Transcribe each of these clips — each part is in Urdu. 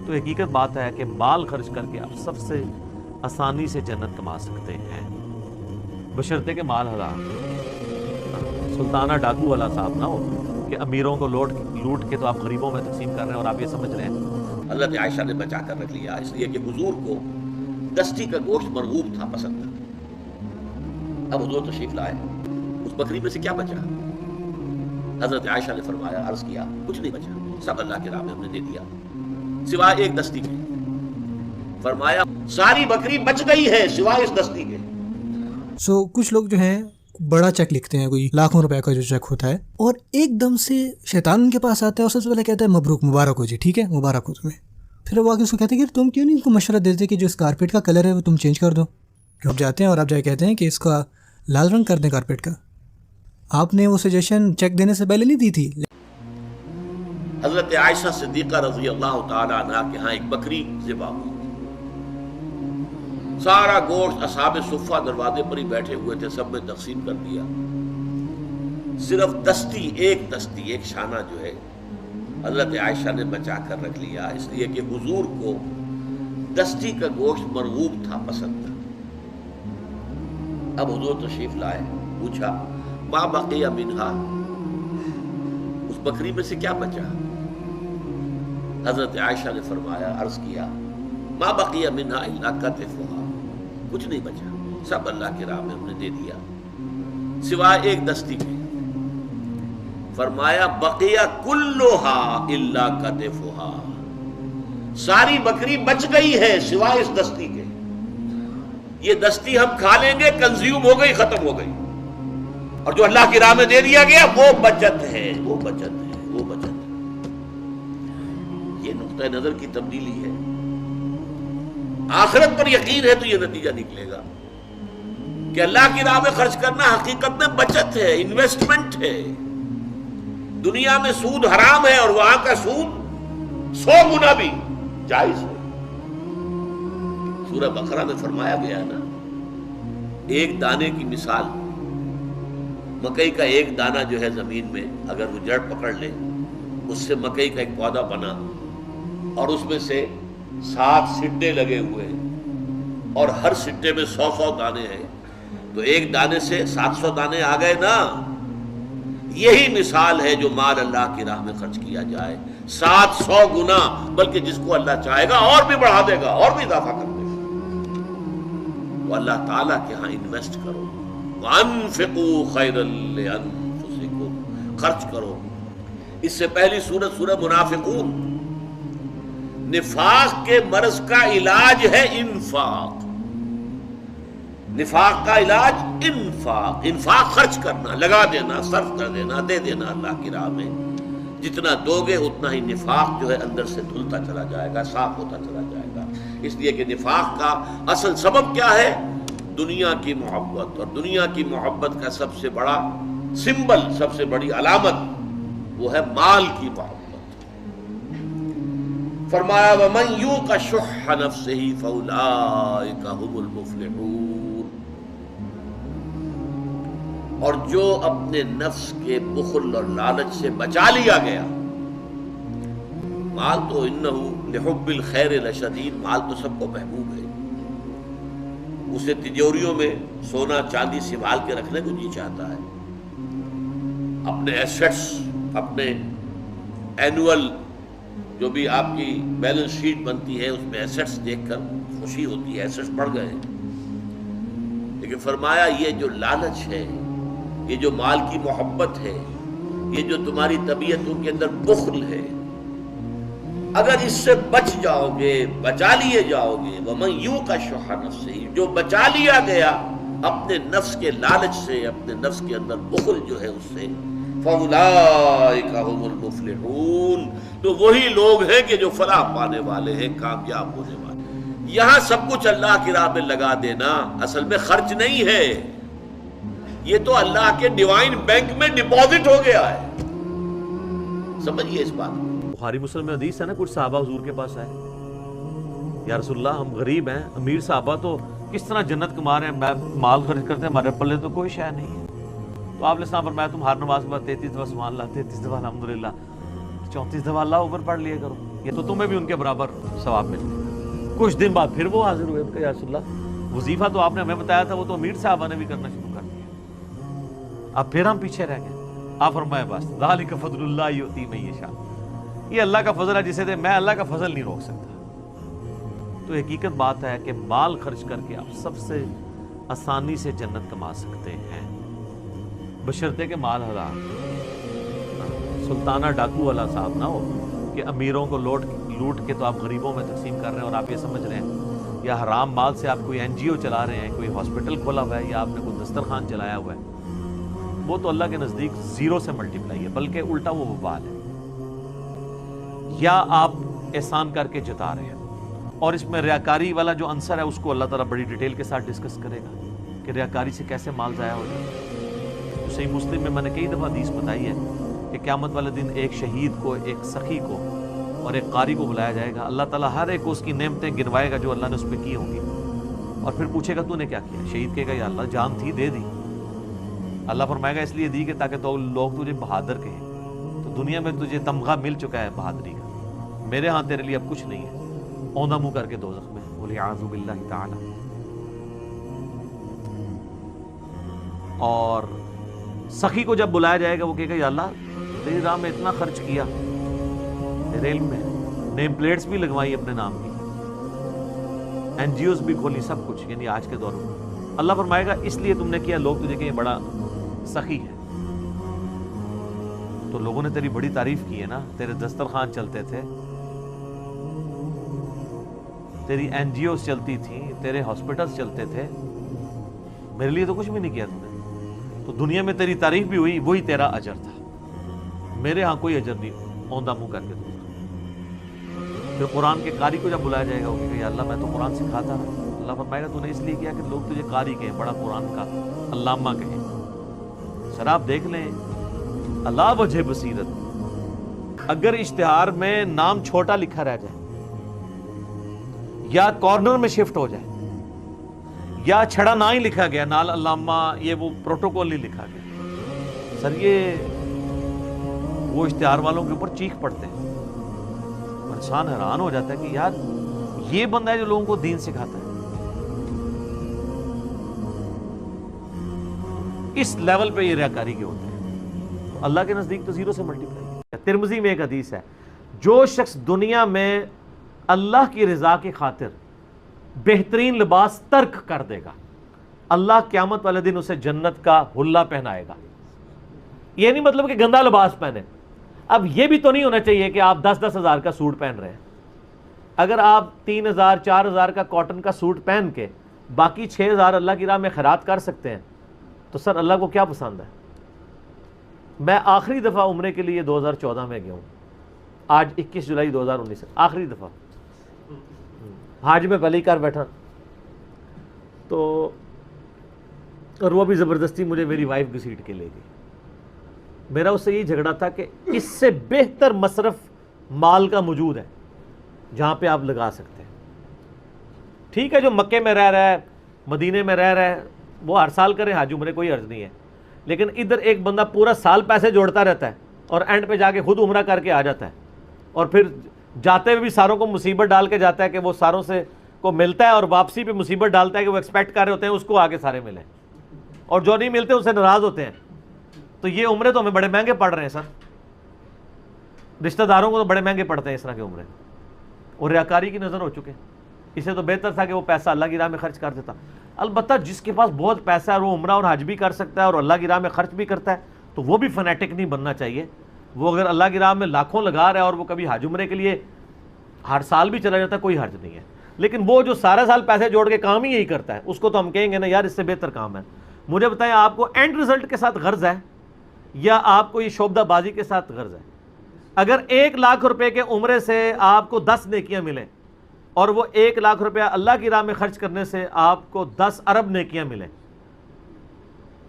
تو حقیقت بات ہے کہ مال خرچ کر کے آپ سب سے آسانی سے جنت کما سکتے ہیں، بشرطے کہ مال حلال ہو۔ سلطانہ ڈاکو والا صاحب نہ ہو کہ امیروں کو لوٹ کے تو آپ غریبوں میں تقسیم کر رہے ہیں اور آپ یہ سمجھ رہے ہیں۔ حضرت عائشہ نے بچا کر رکھ لیا اس لیے کہ حضور کو دستی کا گوشت مرغوب تھا، پسند تھا۔ اب حضور تشریف لائے، اس بکری میں سے کیا بچا؟ حضرت عائشہ نے فرمایا، عرض کیا، کچھ نہیں بچا، سب اللہ کے راہ میں ہم نے دے دیا سوائے ایک دستی کے۔ فرمایا ساری بکری بچ گئی ہے سوائے اس دستی کے۔ کچھ لوگ جو ہیں بڑا چیک لکھتے ہیں، کوئی لاکھوں روپے کا جو چیک ہوتا ہے، اور ایک دم سے شیطان ان کے پاس آتا ہے اور سب سے پہلے کہتا ہے مبروک، مبارک ہو جی، ٹھیک ہے مبارک ہو تمہیں۔ پھر وہ آگے اس کو کہتے ہیں کہ تم کیوں نہیں ان کو مشورہ دیتے کہ جو اس کارپیٹ کا کلر ہے وہ تم چینج کر دو؟ آپ جاتے ہیں اور آپ جائے کہتے ہیں کہ اس کا لال رنگ کر دیں کارپیٹ کا۔ آپ نے وہ سجیشن چیک دینے سے پہلے نہیں دی تھی۔ حضرت عائشہ صدیقہ رضی اللہ تعالی عنہ کے ہاں ایک بکری ذبح ہوئی، سارا گوشت اصحاب صفہ دروازے پر ہی بیٹھے ہوئے تھے، سب میں تقسیم کر دیا، صرف دستی، ایک شانہ جو ہے حضرت عائشہ نے بچا کر رکھ لیا اس لیے کہ حضور کو دستی کا گوشت مرغوب تھا، پسند تھا۔ اب حضور تشریف لائے، پوچھا ما بقی منہا، اس بکری میں سے کیا بچا؟ حضرت عائشہ نے فرمایا، عرض کیا ما بقی منہا الا کتفھا، کچھ نہیں بچا، سب اللہ کی راہ میں ہم نے دے دیا سوائے ایک دستی کے۔ فرمایا بقی کلھا الا کتفھا، ساری بکری بچ گئی ہے سوائے اس دستی کے۔ یہ دستی ہم کھا لیں گے، کنزیوم ہو گئی، ختم ہو گئی، اور جو اللہ کی راہ میں دے دیا گیا وہ بچت ہے، وہ بچت ہے، وہ بچت ہے۔ یہ نقطہ نظر کی تبدیلی ہے۔ آخرت پر یقین ہے تو یہ نتیجہ نکلے گا کہ اللہ کی راہ میں خرچ کرنا حقیقت میں بچت ہے، انویسٹمنٹ ہے۔ دنیا میں سود حرام ہے اور وہاں کا سود 100 گنا بھی جائز ہے۔ سورہ بقرہ میں فرمایا گیا نا، ایک دانے کی مثال، مکئی کا ایک دانہ جو ہے زمین میں اگر وہ جڑ پکڑ لے، اس سے مکئی کا ایک پودا بنا اور اس میں سے 7 سٹے لگے ہوئے ہیں اور ہر سٹے میں 100 دانے ہیں، تو ایک دانے سے 700 دانے آ گئے نا۔ یہی مثال ہے جو مال اللہ کی راہ میں خرچ کیا جائے 700 گنا، بلکہ جس کو اللہ چاہے گا اور بھی بڑھا دے گا، اور بھی اضافہ کر دے گا۔ تو اللہ تعالیٰ کے ہاں انویسٹ کرو، وَأَنفِقُوا خَيْرًا لِأَنفُسِكُمْ، خرچ کرو۔ اس سے پہلی سورت سورہ منافقون، نفاق کے مرض کا علاج ہے انفاق، نفاق کا علاج انفاق، انفاق خرچ کرنا، لگا دینا، صرف کر دینا، دے دینا اللہ کی راہ میں۔ جتنا دو گے اتنا ہی نفاق جو ہے اندر سے دھلتا چلا جائے گا، صاف ہوتا چلا جائے گا۔ اس لیے کہ نفاق کا اصل سبب کیا ہے؟ دنیا کی محبت، اور دنیا کی محبت کا سب سے بڑا سمبل، سب سے بڑی علامت وہ ہے مال کی محبت۔ فرمایا وَمَن یُوقَ شُحَّ نَفْسِهِ فَأُولَٰئِکَ هُمُ الْمُفْلِحُونَ، اور جو اپنے نفس کے بخل اور لالچ سے بچا لیا گیا، مال تو انہ لحب الخیر لشدید، مال تو سب کو محبوب ہے، اسے تجوریوں میں سونا چاندی سنبھال کے رکھنے کو جی چاہتا ہے، اپنے ایسٹس، اپنے اینول جو بھی آپ کی بیلنس شیٹ بنتی ہے اس میں ایسٹس دیکھ کر خوشی ہوتی ہے، ایسٹس بڑھ گئے۔ لیکن فرمایا یہ جو لالچ ہے، یہ جو مال کی محبت ہے، یہ جو تمہاری طبیعتوں کے اندر بخل ہے، اگر اس سے بچ جاؤ گے، بچا لیے جاؤ گے، وَمَن یُوقَ شُحَّ نَفْسِهِ، جو بچا لیا گیا اپنے نفس کے لالچ سے، اپنے نفس کے اندر بخل جو ہے اس سے، فَأُولَٰئِکَ هُمُ الْمُفْلِحُونَ، تو وہی لوگ ہیں کہ جو فلاح پانے والے ہیں، کامیاب ہونے والے۔ یہاں سب کچھ اللہ کی راہ میں لگا دینا اصل میں خرچ نہیں ہے، یہ تو اللہ کے ڈیوائن بینک میں ڈپازٹ ہو گیا ہے۔ سمجھیے اس بات کو۔ بخاری مسلم میں حدیث ہے نا، کچھ صحابہ حضور کے پاس آئے، یا رسول اللہ ہم غریب ہیں، امیر صحابہ تو کس طرح جنت کما رہے ہیں، مال خرچ کرتے ہیں، ہمارے پلے تو کوئی شے نہیں ہے۔ تو آپ نے فرمایا میں تم ہر نماز کے بعد 33 دفعہ سبحان اللہ، 33 دفعہ الحمدللہ، 34 دفعہ اللہ اکبر پڑھ لیا کرو۔ یہ تو تمہیں بھی ان کے برابر ثواب ملے گا۔ کچھ دن بعد پھر وہ حاضر ہوئے کہ یا رسول اللہ وظیفہ تو آپ نے ہمیں بتایا تھا، وہ تو امیر صاحبہ نے بھی کرنا شروع کر دیا، اب پھر ہم پیچھے رہ گئے۔ آپ فرمایا بس ذالک فضل اللہ یؤتی من یشاء، یہ اللہ کا فضل ہے جسے دے، میں اللہ کا فضل نہیں روک سکتا۔ تو حقیقت بات ہے کہ مال خرچ کر کے آپ سب سے آسانی سے جنت کما سکتے ہیں، بشرطے کہ مال حلال، سلطانہ ڈاکو والا صاحب نہ ہو کہ امیروں کو لوٹ کے تو آپ غریبوں میں تقسیم کر رہے ہیں اور آپ یہ سمجھ رہے ہیں، یا حرام مال سے آپ کوئی این جی او چلا رہے ہیں، کوئی ہاسپٹل کھولا ہوا ہے، یا آپ نے کوئی دسترخوان چلایا ہوا ہے، وہ تو اللہ کے نزدیک زیرو سے ملٹیپلائی ہے، بلکہ الٹا وہ وبال ہے۔ یا آپ احسان کر کے جتا رہے ہیں، اور اس میں ریاکاری والا جو عنصر ہے اس کو اللہ تعالیٰ بڑی ڈیٹیل کے ساتھ ڈسکس کرے گا کہ ریاکاری سے کیسے مال ضائع ہو جائے۔ صحیح مسلم میں نے کئی دفعہ حدیث بتائی ہے کہ قیامت والے دن ایک شہید کو، ایک سخی کو اور ایک قاری کو بلایا جائے گا، اللہ تعالیٰ ہر ایک کو اس کی نعمتیں گنوائے گا جو اللہ نے اس پہ کی ہوں گی، اور پھر پوچھے گا تو نے کیا کیا؟ شہید کہے گا یا اللہ جان تھی دے دی، اللہ فرمائے گا اس لیے دی کہ تاکہ تو لوگ تجھے بہادر کہیں، تو دنیا میں تجھے تمغہ مل چکا ہے بہادری کا، میرے ہاں تیرے لیے اب کچھ نہیں ہے، اوندھا منہ کر کے دوزخ میں، وَلِعَاذُ بِاللَّهِ تَعَالَى۔ اور سخی کو جب بلایا جائے گا وہ کہے گا یا اللہ تیری راہ میں اتنا خرچ کیا، تیرے علم میں نیم پلیٹس بھی لگوائی اپنے نام کی، این جی اوز بھی کھولی، سب کچھ، یعنی آج کے دور میں اللہ فرمائے گا اس لیے تم نے کیا، لوگ تجھے کہ یہ بڑا سخی ہے، تو لوگوں نے تیری بڑی تعریف کی ہے نا، تیرے دسترخوان چلتے تھے، تیری این جی اوز چلتی تھیں، تیرے ہاسپٹلز چلتے تھے، میرے لیے تو کچھ بھی نہیں کیا تم نے، تو دنیا میں تیری تعریف بھی ہوئی، وہی تیرا اجر تھا، میرے ہاں کوئی اجر نہیں، اوندھا منہ کر کے دوں۔ پھر قرآن کے قاری کو جب بلایا جائے گا وہ کہے گا یا اللہ میں تو قرآن سکھاتا رہا، اللہ فرمائے گا تو نے اس لیے کیا کہ لوگ تجھے قاری کہیں، بڑا قرآن کا علامہ کہیں۔ سر آپ دیکھ لیں اللہ وجہ بصیرت، اگر اشتہار میں نام چھوٹا لکھا رہ جائے یا کارنر میں شفٹ ہو جائے یا چھڑا نہ ہی لکھا گیا، نال علامہ، یہ وہ پروٹوکول نہیں لکھا گیا، سر یہ وہ اشتہار والوں کے اوپر چیخ پڑتے ہیں، انسان حیران ہو جاتا ہے کہ یار یہ بندہ ہے جو لوگوں کو دین سکھاتا ہے، اس لیول پہ یہ ریاکاری کے ہوتے ہیں، اللہ کے نزدیک تو زیرو سے ملٹیپلائی ہے۔ ترمذی میں ایک حدیث ہے، جو شخص دنیا میں اللہ کی رضا کی خاطر بہترین لباس ترک کر دے گا، اللہ قیامت والے دن اسے جنت کا حلہ پہنائے گا۔ یہ نہیں مطلب کہ گندا لباس پہنے، اب یہ بھی تو نہیں ہونا چاہیے کہ آپ 10-10 ہزار کا سوٹ پہن رہے ہیں، اگر آپ 3,000 4,000 کا کاٹن کا سوٹ پہن کے باقی 6,000 اللہ کی راہ میں خیرات کر سکتے ہیں تو سر اللہ کو کیا پسند ہے؟ میں آخری دفعہ عمرے کے لیے 2014 میں گیا ہوں، آج 21 جولائی 2019 آخری دفعہ حاج میں پہلے ہی کر بیٹھا، تو اور وہ بھی زبردستی مجھے میری وائف گھسیٹ کے لے گئی۔ میرا اس سے یہی جھگڑا تھا کہ اس سے بہتر مصرف مال کا موجود ہے جہاں پہ آپ لگا سکتے ہیں۔ ٹھیک ہے جو مکے میں رہ رہا ہے، مدینے میں رہ رہا ہے، وہ ہر سال کرے حج عمرے، کوئی عرض نہیں ہے، لیکن ادھر ایک بندہ پورا سال پیسے جوڑتا رہتا ہے اور اینڈ پہ جا کے خود عمرہ کر کے آ جاتا ہے، اور پھر جاتے ہوئے بھی ساروں کو مصیبت ڈال کے جاتا ہے کہ وہ ساروں سے کو ملتا ہے، اور واپسی پہ مصیبت ڈالتا ہے کہ وہ ایکسپیکٹ کر رہے ہوتے ہیں اس کو آگے سارے ملیں، اور جو نہیں ملتے اسے ناراض ہوتے ہیں۔ تو یہ عمرے تو ہمیں بڑے مہنگے پڑ رہے ہیں سر، رشتہ داروں کو تو بڑے مہنگے پڑتے ہیں اس طرح کے عمرے، اور ریاکاری کی نظر ہو چکے۔ اسے تو بہتر تھا کہ وہ پیسہ اللہ کی راہ میں خرچ کر دیتا۔ البتہ جس کے پاس بہت پیسہ ہے اور وہ عمرہ اور حج بھی کر سکتا ہے اور اللہ کی راہ میں خرچ بھی کرتا ہے تو وہ بھی فنیٹک نہیں بننا چاہیے۔ وہ اگر اللہ کی راہ میں لاکھوں لگا رہا ہے اور وہ کبھی حج عمرے کے لیے ہر سال بھی چلا جاتا ہے، کوئی حرج نہیں ہے، لیکن وہ جو سارا سال پیسے جوڑ کے کام ہی یہی کرتا ہے اس کو تو ہم کہیں گے نا یار اس سے بہتر کام ہے۔ مجھے بتائیں آپ کو اینڈ رزلٹ کے ساتھ غرض ہے یا آپ کو یہ شعبدہ بازی کے ساتھ غرض ہے؟ اگر 1 لاکھ روپے کے عمرے سے آپ کو 10 نیکیاں ملیں اور وہ 1 لاکھ روپیہ اللہ کی راہ میں خرچ کرنے سے آپ کو 10 ارب نیکیاں ملیں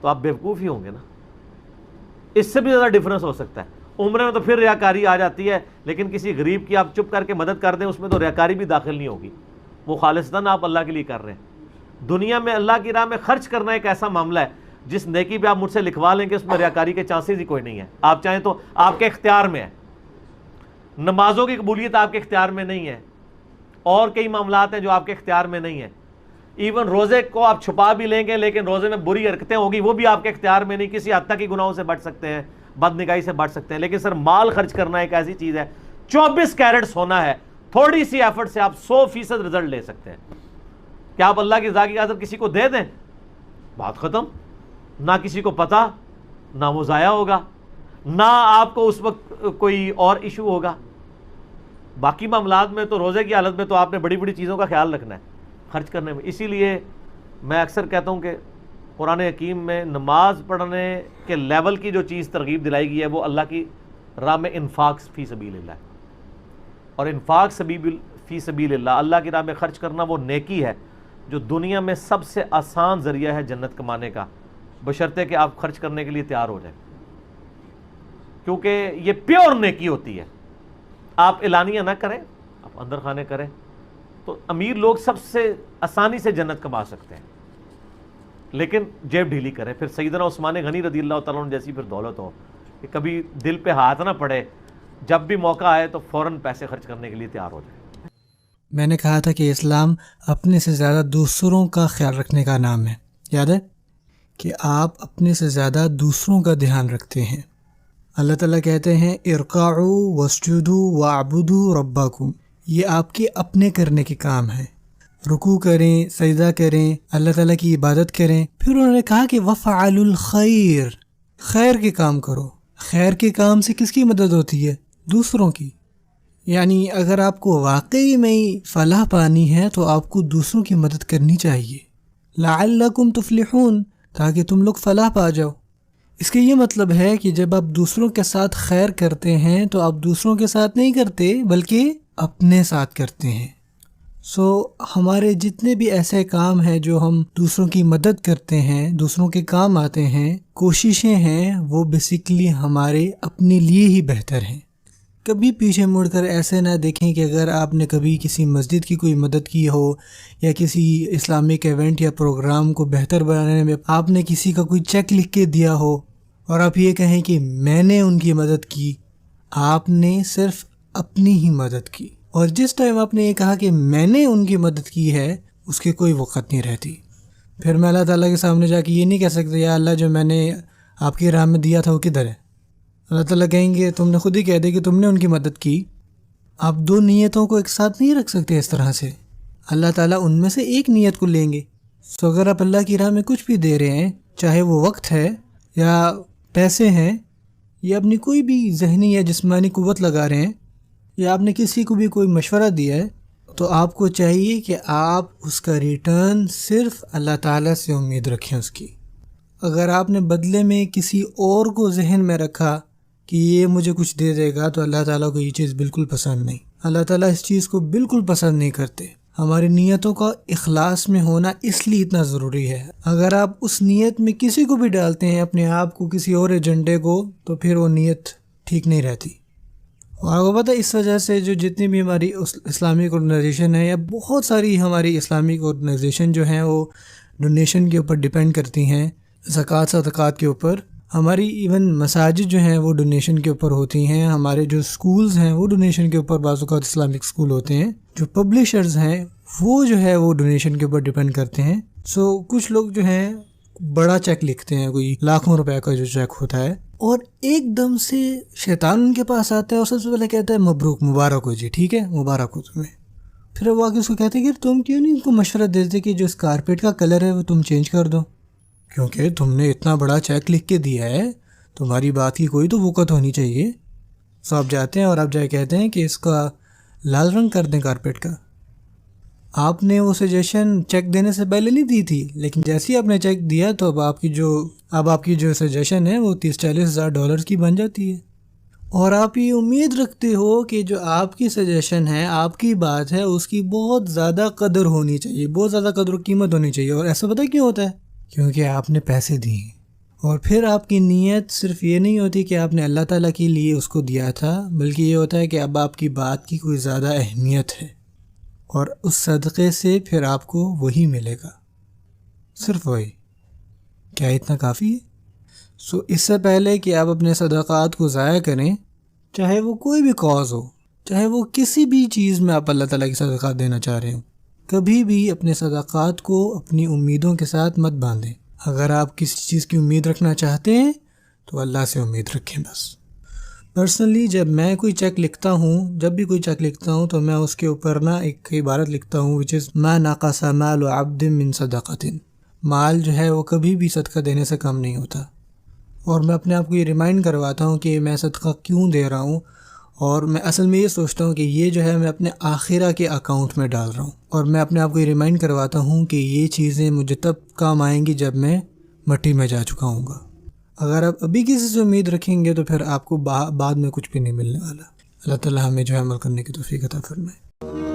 تو آپ بیوقوف ہی ہوں گے نا۔ اس سے بھی زیادہ ڈفرنس ہو سکتا ہے۔ عمرے میں تو پھر ریاکاری آ جاتی ہے، لیکن کسی غریب کی آپ چپ کر کے مدد کر دیں اس میں تو ریاکاری بھی داخل نہیں ہوگی، وہ خالصتاً آپ اللہ کے لیے کر رہے ہیں۔ دنیا میں اللہ کی راہ میں خرچ کرنا ایک ایسا معاملہ ہے جس نیکی پہ آپ مجھ سے لکھوا لیں کہ اس میں ریاکاری کے چانسز ہی کوئی نہیں ہے، آپ چاہیں تو آپ کے اختیار میں ہے۔ نمازوں کی قبولیت آپ کے اختیار میں نہیں ہے، اور کئی معاملات ہیں جو آپ کے اختیار میں نہیں ہیں، ایون روزے کو آپ چھپا بھی لیں گے لیکن روزے میں بری حرکتیں ہوگی وہ بھی آپ کے اختیار میں نہیں، کسی حد تک کی گناہوں سے بچ سکتے ہیں، بد نگاہی سے بچ سکتے ہیں، لیکن سر مال خرچ کرنا ایک ایسی چیز ہے، 24 کیرٹ سونا ہے، تھوڑی سی ایفرٹ سے آپ 100% رزلٹ لے سکتے ہیں۔ کیا آپ اللہ کی رضا کی خاطر کسی کو دے دیں، بات ختم، نہ کسی کو پتا، نہ وہ ضائع ہوگا، نہ آپ کو اس وقت کوئی اور ایشو ہوگا۔ باقی معاملات میں تو روزے کی حالت میں تو آپ نے بڑی بڑی چیزوں کا خیال رکھنا ہے خرچ کرنے میں۔ اسی لیے میں اکثر کہتا ہوں کہ قرآن حکیم میں نماز پڑھنے کے لیول کی جو چیز ترغیب دلائی گئی ہے وہ اللہ کی راہ میں انفاق فی سبیل اللہ ہے، اور انفاق فی سبیل اللہ، اللہ کی راہ میں خرچ کرنا وہ نیکی ہے جو دنیا میں سب سے آسان ذریعہ ہے جنت کمانے کا، بشرطے کہ آپ خرچ کرنے کے لیے تیار ہو جائیں، کیونکہ یہ پیور نیکی ہوتی ہے۔ آپ اعلانیہ نہ کریں، آپ اندر خانے کریں، تو امیر لوگ سب سے آسانی سے جنت کما سکتے ہیں، لیکن جیب ڈھیلی کریں۔ پھر سیدنا عثمان غنی رضی اللہ تعالیٰ عنہ جیسی پھر دولت ہو کہ کبھی دل پہ ہاتھ نہ پڑے، جب بھی موقع آئے تو فوراً پیسے خرچ کرنے کے لیے تیار ہو جائیں۔ میں نے کہا تھا کہ اسلام اپنے سے زیادہ دوسروں کا خیال رکھنے کا نام ہے، یاد ہے کہ آپ اپنے سے زیادہ دوسروں کا دھیان رکھتے ہیں۔ اللہ تعالیٰ کہتے ہیں ارکعوا واسجدوا واعبدوا ربکم، یہ آپ کے اپنے کرنے کے کام ہیں، رکوع کریں، سجدہ کریں، اللہ تعالیٰ کی عبادت کریں۔ پھر انہوں نے کہا کہ وفعلوا الخیر، خیر کے کام کرو۔ خیر کے کام سے کس کی مدد ہوتی ہے؟ دوسروں کی۔ یعنی اگر آپ کو واقعی میں فلاح پانی ہے تو آپ کو دوسروں کی مدد کرنی چاہیے، لعلکم تفلحون، تاکہ تم لوگ فلاح پا جاؤ۔ اس کا یہ مطلب ہے کہ جب آپ دوسروں کے ساتھ خیر کرتے ہیں تو آپ دوسروں کے ساتھ نہیں کرتے بلکہ اپنے ساتھ کرتے ہیں۔ ہمارے جتنے بھی ایسے کام ہیں جو ہم دوسروں کی مدد کرتے ہیں، دوسروں کے کام آتے ہیں، کوششیں ہیں، وہ بیسیکلی ہمارے اپنے لیے ہی بہتر ہیں۔ کبھی پیچھے مڑ کر ایسے نہ دیکھیں کہ اگر آپ نے کبھی کسی مسجد کی کوئی مدد کی ہو یا کسی اسلامک ایونٹ یا پروگرام کو بہتر بنانے میں آپ نے کسی کا کوئی چیک لکھ کے دیا ہو اور آپ یہ کہیں کہ میں نے ان کی مدد کی، آپ نے صرف اپنی ہی مدد کی، اور جس ٹائم آپ نے یہ کہا کہ میں نے ان کی مدد کی ہے اس کی کوئی وقت نہیں رہتی۔ پھر میں اللہ تعالیٰ کے سامنے جا کے یہ نہیں کہہ سکتا یا اللہ جو میں نے آپ کی راہ میں دیا تھا وہ کدھر ہے؟ اللہ تعالیٰ کہیں گے تم نے خود ہی کہہ دیا کہ تم نے ان کی مدد کی۔ آپ دو نیتوں کو ایک ساتھ نہیں رکھ سکتے اس طرح سے، اللہ تعالیٰ ان میں سے ایک نیت کو لیں گے۔ اگر آپ اللہ کی راہ میں کچھ بھی دے رہے ہیں، چاہے وہ وقت ہے یا پیسے ہیں یا اپنی کوئی بھی ذہنی یا جسمانی قوت لگا رہے ہیں یا آپ نے کسی کو بھی کوئی مشورہ دیا ہے، تو آپ کو چاہیے کہ آپ اس کا ریٹرن صرف اللہ تعالیٰ سے امید رکھیں اس کی۔ اگر آپ نے بدلے میں کسی اور کو ذہن میں رکھا کہ یہ مجھے کچھ دے دے گا، تو اللہ تعالیٰ کو یہ چیز بالکل پسند نہیں۔ اللہ تعالیٰ اس چیز کو بالکل پسند نہیں کرتے۔ ہماری نیتوں کا اخلاص میں ہونا اس لیے اتنا ضروری ہے۔ اگر آپ اس نیت میں کسی کو بھی ڈالتے ہیں، اپنے آپ کو، کسی اور ایجنڈے کو، تو پھر وہ نیت ٹھیک نہیں رہتی۔ اور آپ کو پتہ ہے اس وجہ سے جو جتنی بھی ہماری اسلامک آرگنائزیشن ہے یا بہت ساری ہماری اسلامک آرگنائزیشن جو ہیں وہ ڈونیشن کے اوپر ڈیپینڈ کرتی ہیں، زکوٰۃ صدقات کے اوپر۔ ہماری ایون مساجد جو ہیں وہ ڈونیشن کے اوپر ہوتی ہیں، ہمارے جو سکولز ہیں وہ ڈونیشن کے اوپر، بعض اوقات اسلامک سکول ہوتے ہیں، جو پبلشرز ہیں وہ جو ہے وہ ڈونیشن کے اوپر ڈیپینڈ کرتے ہیں۔ کچھ لوگ جو ہیں بڑا چیک لکھتے ہیں، کوئی لاکھوں روپے کا جو چیک ہوتا ہے، اور ایک دم سے شیطان ان کے پاس آتا ہے اور سب سے پہلے کہتا ہے مبروک، مبارک ہو جی، ٹھیک ہے، مبارک ہو تمہیں۔ پھر وہ آگے اس کو کہتے ہیں کہ تم کیوں نہیں ان کو مشورہ دیتے کہ جو اس کارپیٹ کا کلر ہے وہ تم چینج کر دو، کیونکہ تم نے اتنا بڑا چیک لکھ کے دیا ہے، تمہاری بات کی کوئی تو وقت ہونی چاہیے۔ آپ جاتے ہیں اور آپ جائے کہتے ہیں کہ اس کا لال رنگ کر دیں کارپیٹ کا۔ آپ نے وہ سجیشن چیک دینے سے پہلے نہیں دی تھی، لیکن جیسے ہی آپ نے چیک دیا تو اب آپ کی جو سجیشن ہے وہ 30-40 ہزار ڈالر کی بن جاتی ہے، اور آپ یہ امید رکھتے ہو کہ جو آپ کی سجیشن ہے، آپ کی بات ہے، اس کی بہت زیادہ قدر ہونی چاہیے، بہت زیادہ قدر و قیمت ہونی چاہیے۔ اور ایسا پتہ کیوں ہوتا ہے؟ کیونکہ آپ نے پیسے دیے، اور پھر آپ کی نیت صرف یہ نہیں ہوتی کہ آپ نے اللہ تعالیٰ کے لیے اس کو دیا تھا، بلکہ یہ ہوتا ہے کہ اب آپ کی بات کی کوئی زیادہ اہمیت ہے، اور اس صدقے سے پھر آپ کو وہی ملے گا، صرف وہی۔ کیا اتنا کافی ہے؟ اس سے پہلے کہ آپ اپنے صدقات کو ضائع کریں، چاہے وہ کوئی بھی کاز ہو، چاہے وہ کسی بھی چیز میں آپ اللہ تعالیٰ کی صدقات دینا چاہ رہے ہوں، کبھی بھی اپنے صدقات کو اپنی امیدوں کے ساتھ مت باندھیں۔ اگر آپ کسی چیز کی امید رکھنا چاہتے ہیں تو اللہ سے امید رکھیں بس۔ پرسنلی جب میں کوئی چیک لکھتا ہوں، جب بھی کوئی چیک لکھتا ہوں تو میں اس کے اوپر نا ایک عبارت لکھتا ہوں وچ از ما نقص مال عبد من صدقۃ، مال جو ہے وہ کبھی بھی صدقہ دینے سے کم نہیں ہوتا۔ اور میں اپنے آپ کو یہ ریمائنڈ کرواتا ہوں کہ میں صدقہ کیوں دے رہا ہوں، اور میں اصل میں یہ سوچتا ہوں کہ یہ جو ہے میں اپنے آخرہ کے اکاؤنٹ میں ڈال رہا ہوں، اور میں اپنے آپ کو یہ ریمائنڈ کرواتا ہوں کہ یہ چیزیں مجھے تب کام آئیں گی جب میں مٹی میں جا چکا ہوں گا۔ اگر آپ ابھی کسی سے امید رکھیں گے تو پھر آپ کو بعد میں کچھ بھی نہیں ملنے والا۔ اللہ تعالیٰ ہمیں جو ہے عمل کرنے کی توفیق عطا فرمائے۔